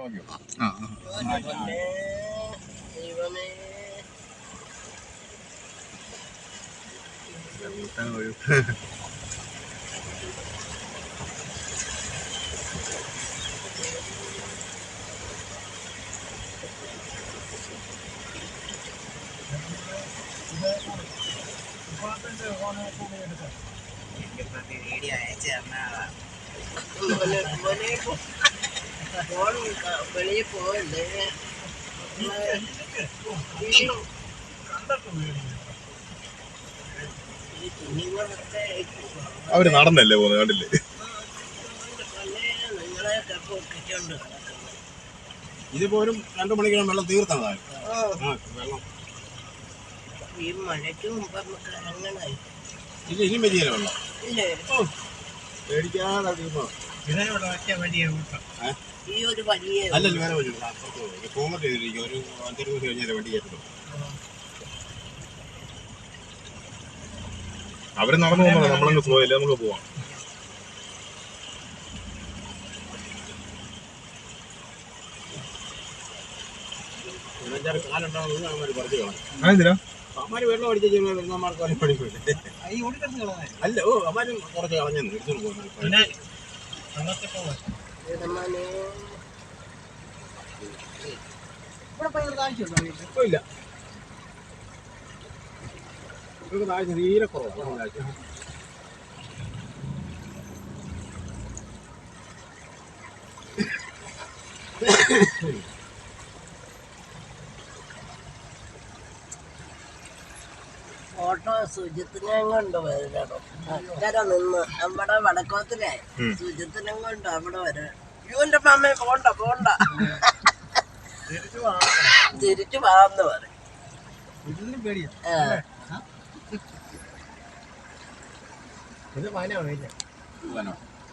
Video അയച്ചു തന്നാളാ വെളിയിൽ പോകണ്ടേ അവര് നടന്നല്ലേ പോകുന്നത് കണ്ടില്ലേ? ഇതിപ്പോലും 2 മണിക്കൂർ വെള്ളം തീർത്തതാണ്. ഈ മഴയ്ക്ക് മുമ്പ് നമുക്ക് ഇറങ്ങണായി. ഇനിയും വരികയല്ലേ വെള്ളം? പേടിക്കാതെ ഈ ഒരു വലിയ അല്ലല്ലോ വേറെ വഴി കോമറ്റ് ചെയ്തിരിക്കും. ഒരു 5 മണി കഴിഞ്ഞാൽ വണ്ടി കയറ്റുള്ളൂ. അവര് നടന്നു പോകുന്നത് നമ്മളങ്ങ് പോയല്ലേ, നമുക്ക് പോവാം. കാലുണ്ടാവുന്നത് അവന്മാര് പറിച്ചു കളഞ്ഞു. അവന്മാര് വെള്ളം അടിച്ചു വരുന്നമാർക്ക് വല്ല പഠിക്കില്ല. അല്ല അവന്മാരും കുറച്ച് കളഞ്ഞെന്ന് എടുത്തോണ്ട് പോകുന്നത്. ഇപ്പൊ ഇല്ല, ഇവർക്ക് താഴ്ച തീരെ കുറവാണ്. ഫോട്ടോ സുജിത്തിനെ കൊണ്ട് വരാടോ. അക്കരെ നിന്ന് നമ്മുടെ വടക്കോത്തിലെ സുജിത്തിനെ കൊണ്ട് അവിടെ വരാ. യുവിന്റെ മാമ പോണ്ട പോണ്ട, തിരിച്ചു പോകാന്ന് പറയും. ഇത്